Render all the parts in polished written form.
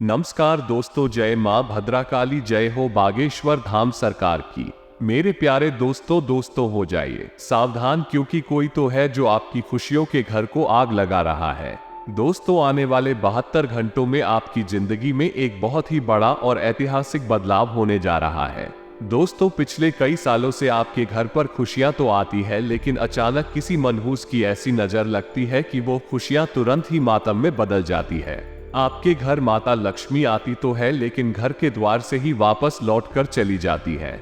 नमस्कार दोस्तों, जय मां भद्रकाली, जय हो बागेश्वर धाम सरकार की। मेरे प्यारे दोस्तों हो जाइए सावधान, क्योंकि कोई तो है जो आपकी खुशियों के घर को आग लगा रहा है। दोस्तों, आने वाले 72 घंटों में आपकी जिंदगी में एक बहुत ही बड़ा और ऐतिहासिक बदलाव होने जा रहा है। दोस्तों, पिछले कई सालों से आपके घर पर खुशियां तो आती है, लेकिन अचानक किसी मनहूस की ऐसी नजर लगती है कि वो खुशियां तुरंत ही मातम में बदल जाती है। आपके घर माता लक्ष्मी आती तो है, लेकिन घर के द्वार से ही वापस लौटकर चली जाती है।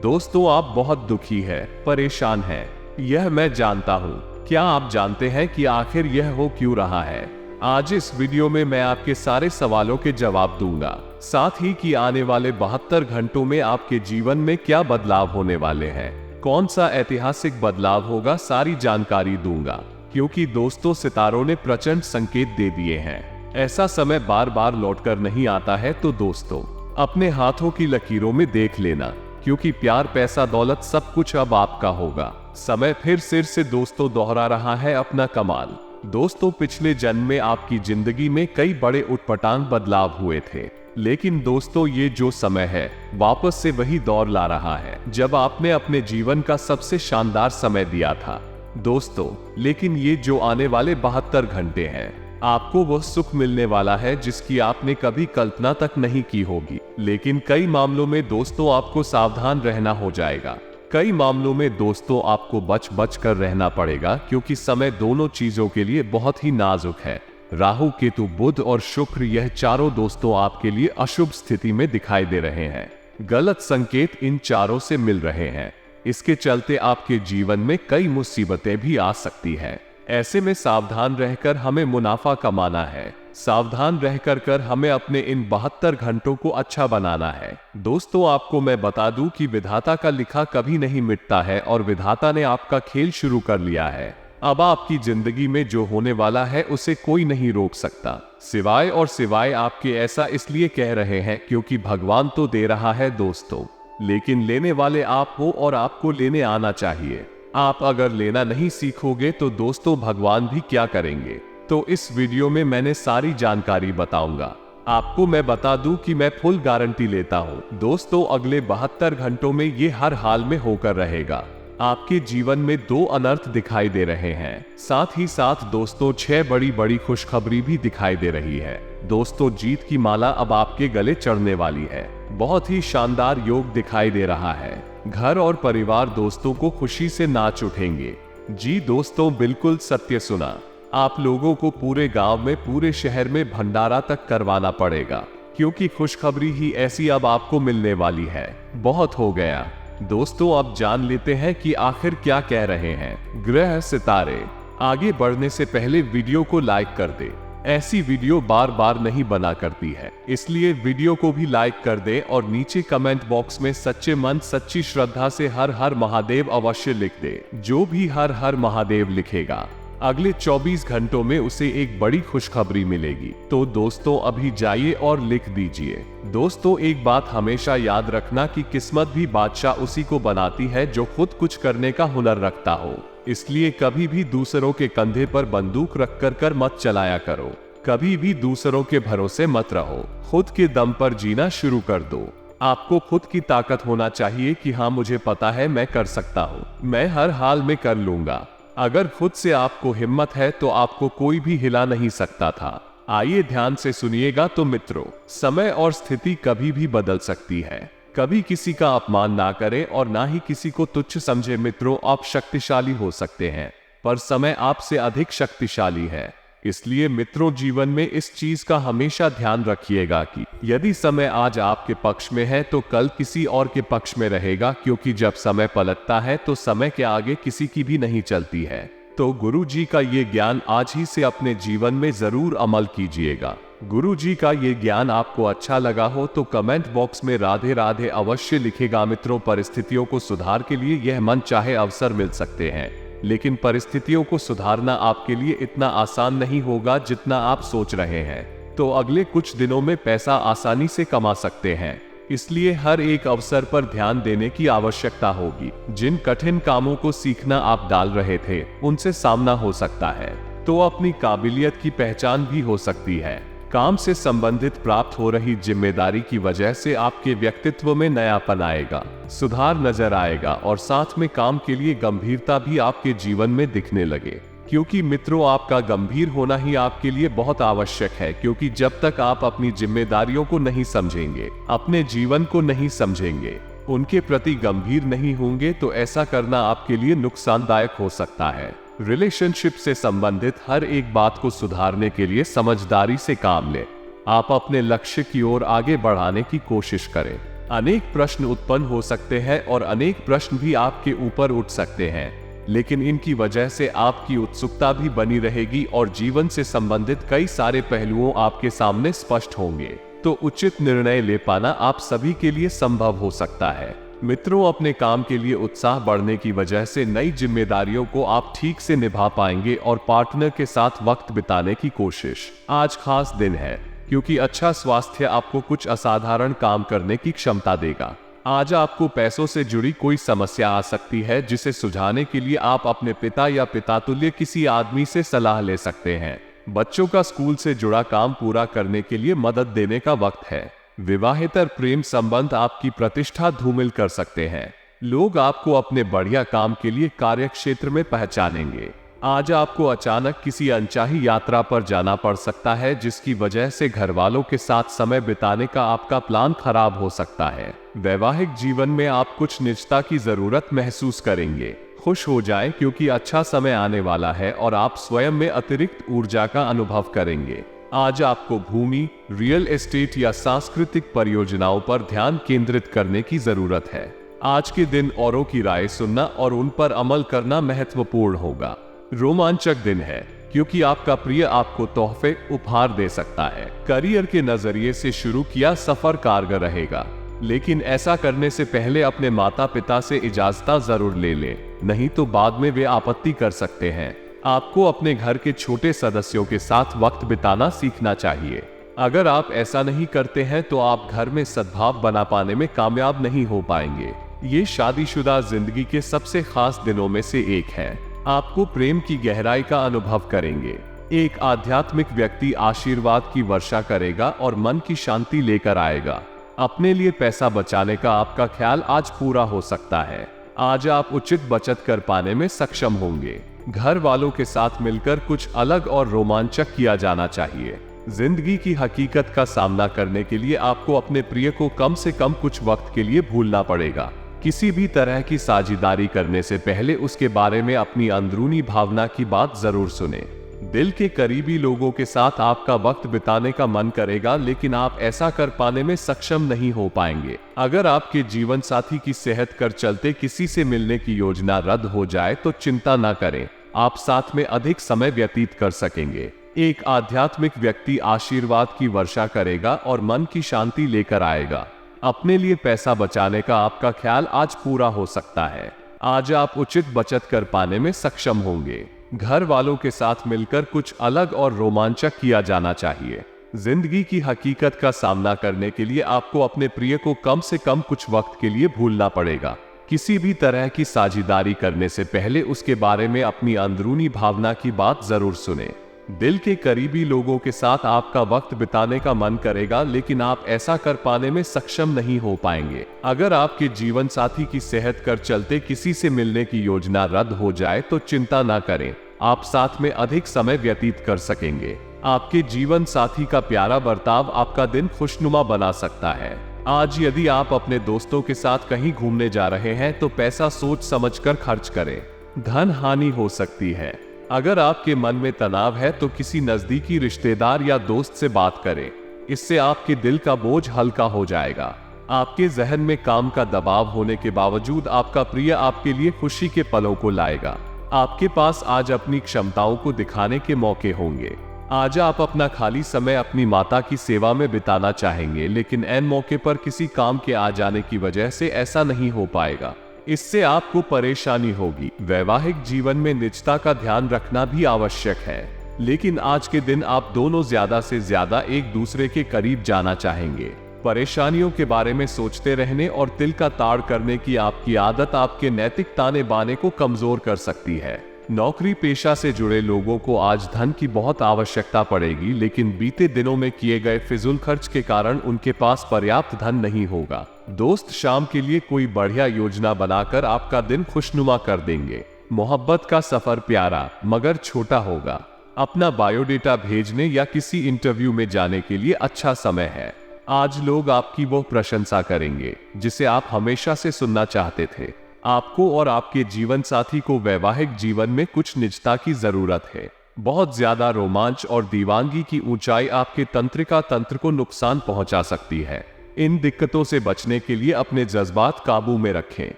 दोस्तों, आप बहुत दुखी है, परेशान है, यह मैं जानता हूँ। क्या आप जानते हैं कि आखिर यह हो क्यों रहा है? आज इस वीडियो में मैं आपके सारे सवालों के जवाब दूंगा, साथ ही कि आने वाले 72 घंटों में आपके जीवन में क्या बदलाव होने वाले हैं, कौन सा ऐतिहासिक बदलाव होगा, सारी जानकारी दूंगा। क्योंकि दोस्तों, सितारों ने प्रचंड संकेत दे दिए हैं। ऐसा समय बार बार लौटकर नहीं आता है, तो दोस्तों अपने हाथों की लकीरों में देख लेना, क्योंकि प्यार, पैसा, दौलत सब कुछ अब आपका होगा। समय फिर से दोस्तों दोहरा रहा है अपना कमाल। दोस्तों, पिछले जन्म में आपकी जिंदगी में कई बड़े उटपटांग बदलाव हुए थे, लेकिन दोस्तों ये जो समय है वापस से वही दौर ला रहा है जब आपने अपने जीवन का सबसे शानदार समय दिया था। दोस्तों, लेकिन ये जो आने वाले 72 घंटे हैं, आपको वह सुख मिलने वाला है जिसकी आपने कभी कल्पना तक नहीं की होगी। लेकिन कई मामलों में दोस्तों आपको सावधान रहना हो जाएगा। कई मामलों में दोस्तों आपको बच कर रहना पड़ेगा, क्योंकि समय दोनों चीजों के लिए बहुत ही नाजुक है। राहु, केतु, बुध और शुक्र, यह चारों दोस्तों आपके लिए अशुभ स्थिति में दिखाई दे रहे हैं। गलत संकेत इन चारों से मिल रहे हैं। इसके चलते आपके जीवन में कई मुसीबतें भी आ सकती हैं। ऐसे में सावधान रहकर हमें मुनाफा कमाना है। सावधान रहकर हमें अपने इन 72 घंटों को अच्छा बनाना है। दोस्तों, आपको मैं बता दूं कि विधाता का लिखा कभी नहीं मिटता है, और विधाता ने आपका खेल शुरू कर लिया है। अब आपकी जिंदगी में जो होने वाला है उसे कोई नहीं रोक सकता, सिवाय आपके। ऐसा इसलिए कह रहे हैं क्योंकि भगवान तो दे रहा है दोस्तों, लेकिन लेने वाले आप हो, और आपको लेने आना चाहिए। आप अगर लेना नहीं सीखोगे तो दोस्तों भगवान भी क्या करेंगे? तो इस वीडियो में मैंने सारी जानकारी बताऊंगा। आपको मैं बता दूं कि मैं फुल गारंटी लेता हूं दोस्तों, अगले 72 घंटों में ये हर हाल में होकर रहेगा। आपके जीवन में 2 अनर्थ दिखाई दे रहे हैं, साथ ही साथ दोस्तों 6 बड़ी खुशखबरी भी दिखाई दे रही है। दोस्तों, जीत की माला अब आपके गले चढ़ने वाली है। बहुत ही शानदार योग दिखाई दे रहा है। घर और परिवार दोस्तों को खुशी से नाच उठेंगे। जी दोस्तों, बिल्कुल सत्य सुना। आप लोगों को पूरे गांव में, पूरे शहर में भंडारा तक करवाना पड़ेगा, क्योंकि खुशखबरी ही ऐसी अब आपको मिलने वाली है। बहुत हो गया दोस्तों, अब जान लेते हैं कि आखिर क्या कह रहे हैं ग्रह, सितारे। आगे बढ़ने से पहले वीडियो को लाइक कर दे। ऐसी वीडियो बार बार नहीं बना करती है, इसलिए वीडियो को भी लाइक कर दे, और नीचे कमेंट बॉक्स में सच्चे मन, सच्ची श्रद्धा से हर हर महादेव अवश्य लिख दे। जो भी हर हर महादेव लिखेगा, अगले 24 घंटों में उसे एक बड़ी खुशखबरी मिलेगी। तो दोस्तों अभी जाइए और लिख दीजिए। दोस्तों, एक बात हमेशा याद रखना कि किस्मत भी बादशाह उसी को बनाती है जो खुद कुछ करने का हुनर रखता हो। इसलिए कभी भी दूसरों के कंधे पर बंदूक रख कर मत चलाया करो। कभी भी दूसरों के भरोसे मत रहो। खुद के दम पर जीना शुरू कर दो। आपको खुद की ताकत होना चाहिए कि हाँ, मुझे पता है, मैं कर सकता हूँ, मैं हर हाल में कर लूंगा। अगर खुद से आपको हिम्मत है तो आपको कोई भी हिला नहीं सकता था। आइए ध्यान से सुनिएगा तो मित्रों, समय और स्थिति कभी भी बदल सकती है। कभी किसी का अपमान ना करें और ना ही किसी को तुच्छ समझे। मित्रों, आप शक्तिशाली हो सकते हैं, पर समय आपसे अधिक शक्तिशाली है। इसलिए मित्रों, जीवन में इस चीज का हमेशा ध्यान रखिएगा कि यदि समय आज आपके पक्ष में है तो कल किसी और के पक्ष में रहेगा, क्योंकि जब समय पलटता है तो समय के आगे किसी की भी नहीं चलती है। तो गुरु जी का ये ज्ञान आज ही से अपने जीवन में जरूर अमल कीजिएगा। गुरु जी का ये ज्ञान आपको अच्छा लगा हो तो कमेंट बॉक्स में राधे राधे अवश्य लिखेगा। मित्रों, परिस्थितियों को सुधार के लिए यह मन चाहे अवसर मिल सकते हैं, लेकिन परिस्थितियों को सुधारना आपके लिए इतना आसान नहीं होगा जितना आप सोच रहे हैं। तो अगले कुछ दिनों में पैसा आसानी से कमा सकते हैं, इसलिए हर एक अवसर पर ध्यान देने की आवश्यकता होगी। जिन कठिन कामों को सीखना आप डाल रहे थे, उनसे सामना हो सकता है, तो अपनी काबिलियत की पहचान भी हो सकती है। काम से संबंधित प्राप्त हो रही जिम्मेदारी की वजह से आपके व्यक्तित्व में नयापन आएगा, सुधार नजर आएगा और साथ में काम के लिए गंभीरता भी आपके जीवन में दिखने लगे। क्योंकि मित्रों, आपका गंभीर होना ही आपके लिए बहुत आवश्यक है, क्योंकि जब तक आप अपनी जिम्मेदारियों को नहीं समझेंगे, अपने जीवन को नहीं समझेंगे, उनके प्रति गंभीर नहीं होंगे, तो ऐसा करना आपके लिए नुकसानदायक हो सकता है। रिलेशनशिप से संबंधित हर एक बात को सुधारने के लिए समझदारी से काम लें। आप अपने लक्ष्य की ओर आगे बढ़ाने की कोशिश करें। अनेक प्रश्न उत्पन्न हो सकते हैं और अनेक प्रश्न भी आपके ऊपर उठ सकते हैं, लेकिन इनकी वजह से आपकी उत्सुकता भी बनी रहेगी और जीवन से संबंधित कई सारे पहलुओं आपके सामने स्पष्ट होंगे। तो उचित निर्णय ले पाना आप सभी के लिए संभव हो सकता है। मित्रों, अपने काम के लिए उत्साह बढ़ने की वजह से नई जिम्मेदारियों को आप ठीक से निभा पाएंगे और पार्टनर के साथ वक्त बिताने की कोशिश। आज खास दिन है, क्योंकि अच्छा स्वास्थ्य आपको कुछ असाधारण काम करने की क्षमता देगा। आज आपको पैसों से जुड़ी कोई समस्या आ सकती है, जिसे सुलझाने के लिए आप अपने पिता या पितातुल्य किसी आदमी से सलाह ले सकते हैं। बच्चों का स्कूल से जुड़ा काम पूरा करने के लिए मदद देने का वक्त है। विवाहेतर प्रेम संबंध आपकी प्रतिष्ठा धूमिल कर सकते हैं। लोग आपको अपने बढ़िया काम के लिए कार्यक्षेत्र में पहचानेंगे। आज आपको अचानक किसी अनचाही यात्रा पर जाना पड़ सकता है, जिसकी वजह से घर वालों के साथ समय बिताने का आपका प्लान खराब हो सकता है। वैवाहिक जीवन में आप कुछ निजता की जरूरत महसूस करेंगे। खुश हो जाएं, क्योंकि अच्छा समय आने वाला है और आप स्वयं में अतिरिक्त ऊर्जा का अनुभव करेंगे। आज आपको भूमि, रियल एस्टेट या सांस्कृतिक परियोजनाओं पर ध्यान केंद्रित करने की जरूरत है। आज के दिन औरों की राय सुनना और उन पर अमल करना महत्वपूर्ण होगा। रोमांचक दिन है, क्योंकि आपका प्रिय आपको तोहफे उपहार दे सकता है। करियर के नजरिए से शुरू किया सफर कारगर रहेगा, लेकिन ऐसा करने से पहले अपने माता पिता से इजाजत जरूर ले लें, नहीं तो बाद में वे आपत्ति कर सकते हैं। आपको अपने घर के छोटे सदस्यों के साथ वक्त बिताना सीखना चाहिए। अगर आप ऐसा नहीं करते हैं तो आप घर में सद्भाव बना पाने में कामयाब नहीं हो पाएंगे। ये शादीशुदा जिंदगी के सबसे खास दिनों में से एक है। आपको प्रेम की गहराई का अनुभव करेंगे। एक आध्यात्मिक व्यक्ति आशीर्वाद की वर्षा करेगा और मन की शांति लेकर आएगा। अपने लिए पैसा बचाने का आपका ख्याल आज पूरा हो सकता है। आज आप उचित बचत कर पाने में सक्षम होंगे। घर वालों के साथ मिलकर कुछ अलग और रोमांचक किया जाना चाहिए। जिंदगी की हकीकत का सामना करने के लिए आपको अपने प्रिय को कम से कम कुछ वक्त के लिए भूलना पड़ेगा। किसी भी तरह की साझेदारी करने से पहले उसके बारे में अपनी अंदरूनी भावना की बात जरूर सुने। दिल के करीबी लोगों के साथ आपका वक्त बिताने का मन करेगा, लेकिन आप ऐसा कर पाने में सक्षम नहीं हो पाएंगे। अगर आपके जीवन साथी की सेहत कर चलते किसी से मिलने की योजना रद्द हो जाए तो चिंता न करें, आप साथ में अधिक समय व्यतीत कर सकेंगे। एक आध्यात्मिक व्यक्ति आशीर्वाद की वर्षा करेगा और मन की शांति लेकर आएगा। अपने लिए पैसा बचाने का आपका ख्याल आज पूरा हो सकता है। आज आप उचित बचत कर पाने में सक्षम होंगे। घर वालों के साथ मिलकर कुछ अलग और रोमांचक किया जाना चाहिए। जिंदगी की हकीकत का सामना करने के लिए आपको अपने प्रिय को कम से कम कुछ वक्त के लिए भूलना पड़ेगा। किसी भी तरह की साझेदारी करने से पहले उसके बारे में अपनी अंदरूनी भावना की बात जरूर सुने। दिल के करीबी लोगों के साथ आपका वक्त बिताने का मन करेगा, लेकिन आप ऐसा कर पाने में सक्षम नहीं हो पाएंगे। अगर आपके जीवन साथी की सेहत कर चलते किसी से मिलने की योजना रद्द हो जाए तो चिंता ना करें, आप साथ में अधिक समय व्यतीत कर सकेंगे। आपके जीवन साथी का प्यारा बर्ताव आपका दिन खुशनुमा बना सकता है। आज यदि आप अपने दोस्तों के साथ कहीं घूमने जा रहे हैं तो पैसा सोच समझकर खर्च करें। धन हानि हो सकती है। अगर आपके मन में तनाव है तो किसी नजदीकी रिश्तेदार या दोस्त से बात करें, इससे आपके दिल का बोझ हल्का हो जाएगा। आपके जहन में काम का दबाव होने के बावजूद आपका प्रिय आपके लिए खुशी के पलों को लाएगा। आपके पास आज अपनी क्षमताओं को दिखाने के मौके होंगे। आज आप अपना खाली समय अपनी माता की सेवा में बिताना चाहेंगे, लेकिन ऐन मौके पर किसी काम के आ जाने की वजह से ऐसा नहीं हो पाएगा। इससे आपको परेशानी होगी। वैवाहिक जीवन में निजता का ध्यान रखना भी आवश्यक है, लेकिन आज के दिन आप दोनों ज्यादा से ज्यादा एक दूसरे के करीब जाना चाहेंगे। परेशानियों के बारे में सोचते रहने और तिल का ताड़ करने की आपकी आदत आपके नैतिक ताने बाने को कमजोर कर सकती है। नौकरी पेशा से जुड़े लोगों को आज धन की बहुत आवश्यकता पड़ेगी, लेकिन बीते दिनों में किए गए फिजूल खर्च के कारण उनके पास पर्याप्त धन नहीं होगा। दोस्त शाम के लिए कोई बढ़िया योजना बनाकर आपका दिन खुशनुमा कर देंगे। मोहब्बत का सफर प्यारा मगर छोटा होगा। अपना बायोडेटा भेजने या किसी इंटरव्यू में जाने के लिए अच्छा समय है। आज लोग आपकी वो प्रशंसा करेंगे जिसे आप हमेशा से सुनना चाहते थे। आपको और आपके जीवन साथी को वैवाहिक जीवन में कुछ निजता की जरूरत है। बहुत ज्यादा रोमांच और दीवानगी की ऊंचाई आपके तंत्रिका तंत्र को नुकसान पहुंचा सकती है। इन दिक्कतों से बचने के लिए अपने जज्बात काबू में रखें।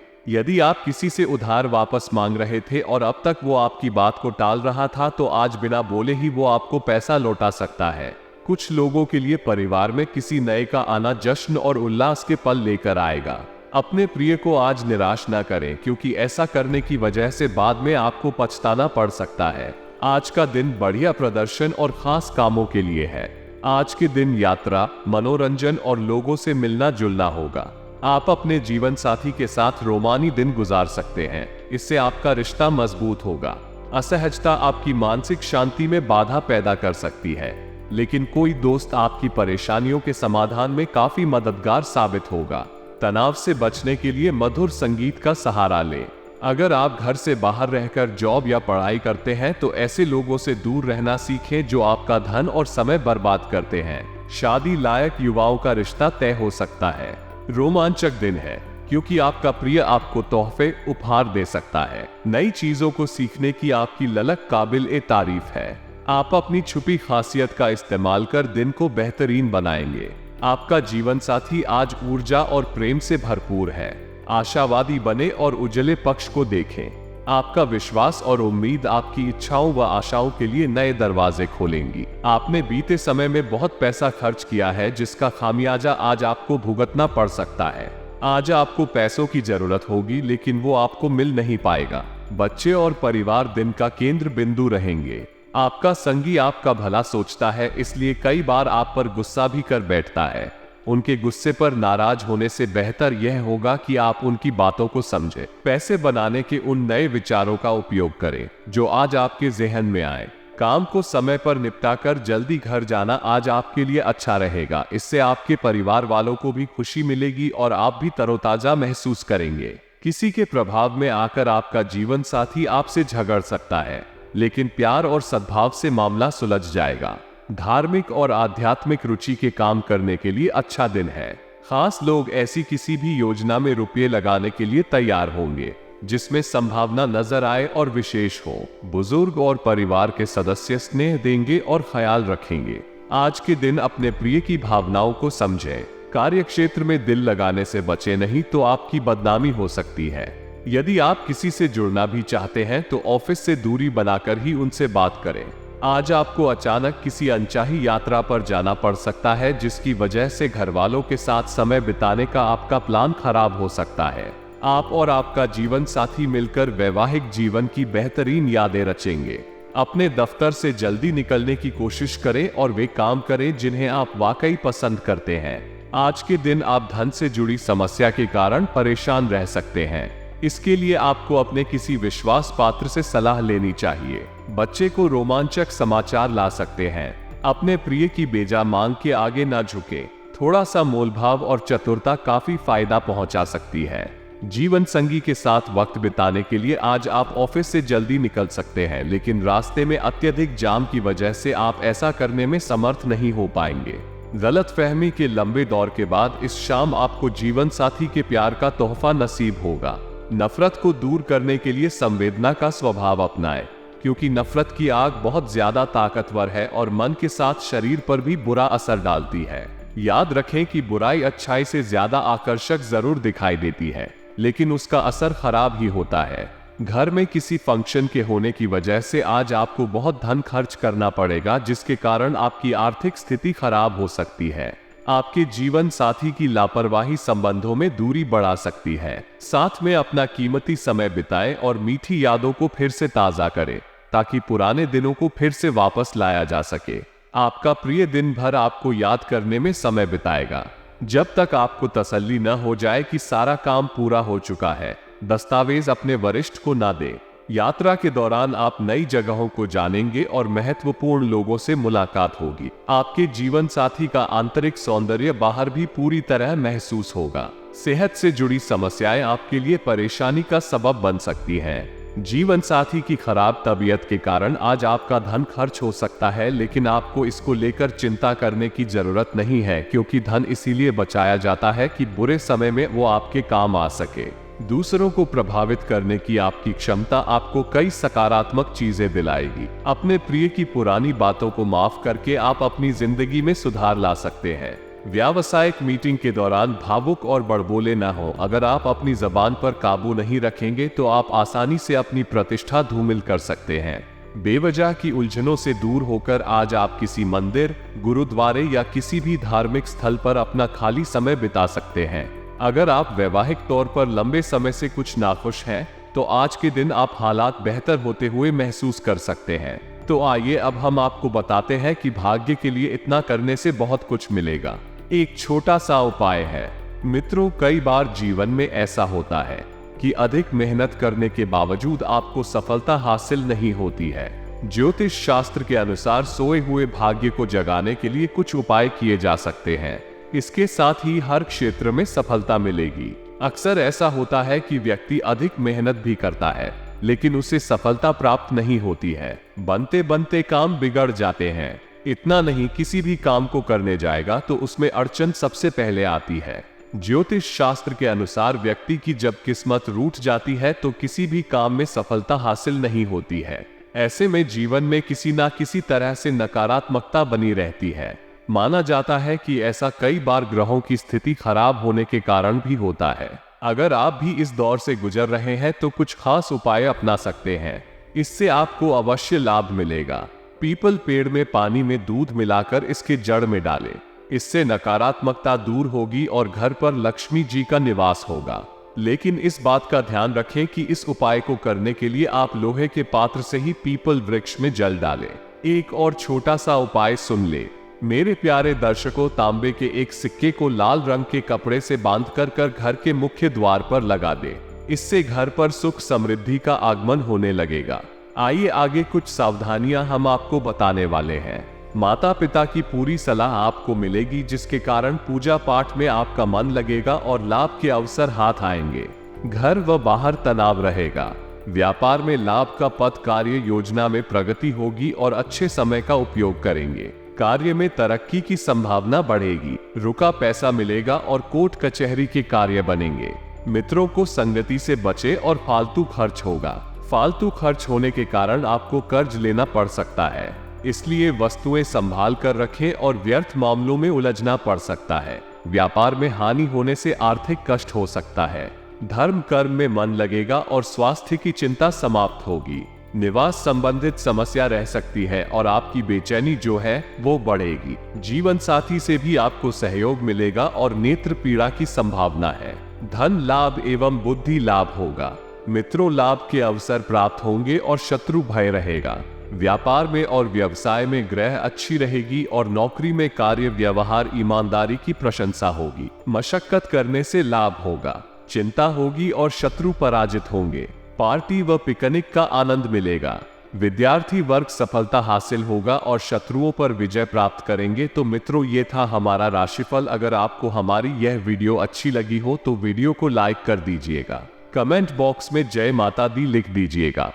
यदि आप किसी से उधार वापस मांग रहे थे और अब तक वो आपकी बात को टाल रहा था, तो आज बिना बोले ही वो आपको पैसा लौटा सकता है। कुछ लोगों के लिए परिवार में किसी नए का आना जश्न और उल्लास के पल लेकर आएगा। अपने प्रिय को आज निराश ना करें, क्योंकि ऐसा करने की वजह से बाद में आपको पछताना पड़ सकता है। आज का दिन बढ़िया प्रदर्शन और खास कामों के लिए है। आज के दिन यात्रा, मनोरंजन और लोगों से मिलना जुलना होगा। आप अपने जीवन साथी के साथ रोमानी दिन गुजार सकते हैं। इससे आपका रिश्ता मजबूत होगा। असहजता आपकी मानसिक शांति में बाधा पैदा कर सकती है, लेकिन कोई दोस्त आपकी परेशानियों के समाधान में काफी मददगार साबित होगा। तनाव से बचने के लिए मधुर संगीत का सहारा लें। अगर आप घर से बाहर रहकर जॉब या पढ़ाई करते हैं तो ऐसे लोगों से दूर रहना सीखें जो आपका धन और समय बर्बाद करते हैं। शादी लायक युवाओं का रिश्ता तय हो सकता है। रोमांचक दिन है, क्योंकि आपका प्रिय आपको तोहफे उपहार दे सकता है। नई चीजों को सीखने की आपकी ललक काबिल तारीफ है। आप अपनी छुपी खासियत का इस्तेमाल कर दिन को बेहतरीन बनाएंगे। आपका जीवन साथी आज ऊर्जा और प्रेम से भरपूर है। आशावादी बने और उजले पक्ष को देखें। आपका विश्वास और उम्मीद आपकी इच्छाओं व आशाओं के लिए नए दरवाजे खोलेंगी। आपने बीते समय में बहुत पैसा खर्च किया है, जिसका खामियाजा आज आपको भुगतना पड़ सकता है। आज आपको पैसों की जरूरत होगी, लेकिन वो आपको मिल नहीं पाएगा। बच्चे और परिवार दिन का केंद्र बिंदु रहेंगे। आपका संगी आपका भला सोचता है, इसलिए कई बार आप पर गुस्सा भी कर बैठता है। उनके गुस्से पर नाराज होने से बेहतर यह होगा कि आप उनकी बातों को समझें। पैसे बनाने के उन नए विचारों का उपयोग करें जो आज आपके जहन में आए। काम को समय पर निपटाकर जल्दी घर जाना आज आपके लिए अच्छा रहेगा। इससे आपके परिवार वालों को भी खुशी मिलेगी और आप भी तरोताजा महसूस करेंगे। किसी के प्रभाव में आकर आपका जीवन साथी आपसे झगड़ सकता है, लेकिन प्यार और सद्भाव से मामला सुलझ जाएगा। धार्मिक और आध्यात्मिक रुचि के काम करने के लिए अच्छा दिन है। खास लोग ऐसी किसी भी योजना में रुपये लगाने के लिए तैयार होंगे जिसमें संभावना नजर आए और विशेष हो। बुजुर्ग और परिवार के सदस्य स्नेह देंगे और ख्याल रखेंगे। आज के दिन अपने प्रिय की भावनाओं को समझें। कार्य क्षेत्र में दिल लगाने से बचे, नहीं तो आपकी बदनामी हो सकती है। यदि आप किसी से जुड़ना भी चाहते हैं तो ऑफिस से दूरी बनाकर ही उनसे बात करें। आज आपको अचानक किसी अनचाही यात्रा पर जाना पड़ सकता है, जिसकी वजह से घर वालों के साथ समय बिताने का आपका प्लान खराब हो सकता है। आप और आपका जीवन साथी मिलकर वैवाहिक जीवन की बेहतरीन यादें रचेंगे। अपने दफ्तर से जल्दी निकलने की कोशिश करें और वे काम करें जिन्हें आप वाकई पसंद करते हैं। आज के दिन आप धन से जुड़ी समस्या के कारण परेशान रह सकते हैं। इसके लिए आपको अपने किसी विश्वास पात्र से सलाह लेनी चाहिए। बच्चे को रोमांचक समाचार ला सकते हैं। अपने प्रिय की बेजा मांग के आगे ना झुके। थोड़ा सा मोलभाव और चतुरता काफी फायदा पहुंचा सकती है। जीवन संगी के साथ वक्त बिताने के लिए आज आप ऑफिस से जल्दी निकल सकते हैं, लेकिन रास्ते में अत्यधिक जाम की वजह से आप ऐसा करने में समर्थ नहीं हो पाएंगे। गलतफहमी के लंबे दौर के बाद इस शाम आपको जीवन साथी के प्यार का तोहफा नसीब होगा। नफरत को दूर करने के लिए संवेदना का स्वभाव अपनाएं, क्योंकि नफरत की आग बहुत ज्यादा ताकतवर है और मन के साथ शरीर पर भी बुरा असर डालती है। याद रखें कि बुराई अच्छाई से ज्यादा आकर्षक जरूर दिखाई देती है, लेकिन उसका असर खराब ही होता है। घर में किसी फंक्शन के होने की वजह से आज आपको बहुत धन खर्च करना पड़ेगा, जिसके कारण आपकी आर्थिक स्थिति खराब हो सकती है। आपके जीवन साथी की लापरवाही संबंधों में दूरी बढ़ा सकती है। साथ में अपना कीमती समय बिताएं और मीठी यादों को फिर से ताजा करें, ताकि पुराने दिनों को फिर से वापस लाया जा सके। आपका प्रिय दिन भर आपको याद करने में समय बिताएगा, जब तक आपको तसल्ली न हो जाए कि सारा काम पूरा हो चुका है। दस्तावेज अपने वरिष्ठ को ना दें। यात्रा के दौरान आप नई जगहों को जानेंगे और महत्वपूर्ण लोगों से मुलाकात होगी। आपके जीवन साथी का आंतरिक सौंदर्य बाहर भी पूरी तरह महसूस होगा। सेहत से जुड़ी समस्याएं आपके लिए परेशानी का सबब बन सकती हैं। जीवन साथी की खराब तबीयत के कारण आज आपका धन खर्च हो सकता है, लेकिन आपको इसको लेकर चिंता करने की जरूरत नहीं है, क्योंकि धन इसीलिए बचाया जाता है कि बुरे समय में वो आपके काम आ सके। दूसरों को प्रभावित करने की आपकी क्षमता आपको कई सकारात्मक चीजें दिलाएगी। अपने प्रिय की पुरानी बातों को माफ करके आप अपनी जिंदगी में सुधार ला सकते हैं। व्यावसायिक मीटिंग के दौरान भावुक और बड़बोले न हो। अगर आप अपनी जबान पर काबू नहीं रखेंगे तो आप आसानी से अपनी प्रतिष्ठा धूमिल कर सकते हैं। बेवजह की उलझनों से दूर होकर आज आप किसी मंदिर, गुरुद्वारे या किसी भी धार्मिक स्थल पर अपना खाली समय बिता सकते हैं। अगर आप वैवाहिक तौर पर लंबे समय से कुछ नाखुश हैं, तो आज के दिन आप हालात बेहतर होते हुए महसूस कर सकते हैं। तो आइए अब हम आपको बताते हैं कि भाग्य के लिए इतना करने से बहुत कुछ मिलेगा। एक छोटा सा उपाय है। मित्रों, कई बार जीवन में ऐसा होता है कि अधिक मेहनत करने के बावजूद आपको सफलता हासिल नहीं होती है। ज्योतिष शास्त्र के अनुसार सोए हुए भाग्य को जगाने के लिए कुछ उपाय किए जा सकते हैं। इसके साथ ही हर क्षेत्र में सफलता मिलेगी। अक्सर ऐसा होता है कि व्यक्ति अधिक मेहनत भी करता है, लेकिन उसे सफलता प्राप्त नहीं होती है। बनते बनते काम बिगड़ जाते हैं। इतना नहीं, किसी भी काम को करने जाएगा तो उसमें अड़चन सबसे पहले आती है। ज्योतिष शास्त्र के अनुसार व्यक्ति की जब किस्मत रूठ जाती है तो किसी भी काम में सफलता हासिल नहीं होती है। ऐसे में जीवन में किसी ना किसी तरह से नकारात्मकता बनी रहती है। माना जाता है कि ऐसा कई बार ग्रहों की स्थिति खराब होने के कारण भी होता है। अगर आप भी इस दौर से गुजर रहे हैं तो कुछ खास उपाय अपना सकते हैं। इससे आपको अवश्य लाभ मिलेगा। पीपल पेड़ में पानी में दूध मिलाकर इसके जड़ में डालें। इससे नकारात्मकता दूर होगी और घर पर लक्ष्मी जी का निवास होगा। लेकिन इस बात का ध्यान रखें कि इस उपाय को करने के लिए आप लोहे के पात्र से ही पीपल वृक्ष में जल डालें। एक और छोटा सा उपाय सुन ले मेरे प्यारे दर्शकों, तांबे के एक सिक्के को लाल रंग के कपड़े से बांध कर घर के मुख्य द्वार पर लगा दे। इससे घर पर सुख समृद्धि का आगमन होने लगेगा। आइए आगे कुछ सावधानियां हम आपको बताने वाले हैं। माता पिता की पूरी सलाह आपको मिलेगी, जिसके कारण पूजा पाठ में आपका मन लगेगा और लाभ के अवसर हाथ आएंगे। घर व बाहर तनाव रहेगा। व्यापार में लाभ का पथ, कार्य योजना में प्रगति होगी और अच्छे समय का उपयोग करेंगे। कार्य में तरक्की की संभावना बढ़ेगी। रुका पैसा मिलेगा और कोर्ट कचहरी के कार्य बनेंगे। मित्रों को संगति से बचे और फालतू खर्च होगा। फालतू खर्च होने के कारण आपको कर्ज लेना पड़ सकता है, इसलिए वस्तुएं संभाल कर रखें और व्यर्थ मामलों में उलझना पड़ सकता है। व्यापार में हानि होने से आर्थिक कष्ट हो सकता है। धर्म कर्म में मन लगेगा और स्वास्थ्य की चिंता समाप्त होगी। निवास संबंधित समस्या रह सकती है और आपकी बेचैनी जो है वो बढ़ेगी। जीवन साथी से भी आपको सहयोग मिलेगा और नेत्र पीड़ा की संभावना है। धन लाभ एवं बुद्धि लाभ होगा। मित्रों, लाभ के अवसर प्राप्त होंगे और शत्रु भय रहेगा। व्यापार में और व्यवसाय में ग्रह अच्छी रहेगी और नौकरी में कार्य व्यवहार ईमानदारी की प्रशंसा होगी। मशक्कत करने से लाभ होगा। चिंता होगी और शत्रु पराजित होंगे। पार्टी व पिकनिक का आनंद मिलेगा। विद्यार्थी वर्ग सफलता हासिल होगा और शत्रुओं पर विजय प्राप्त करेंगे। तो मित्रों, ये था हमारा राशिफल। अगर आपको हमारी यह वीडियो अच्छी लगी हो तो वीडियो को लाइक कर दीजिएगा। कमेंट बॉक्स में जय माता दी लिख दीजिएगा।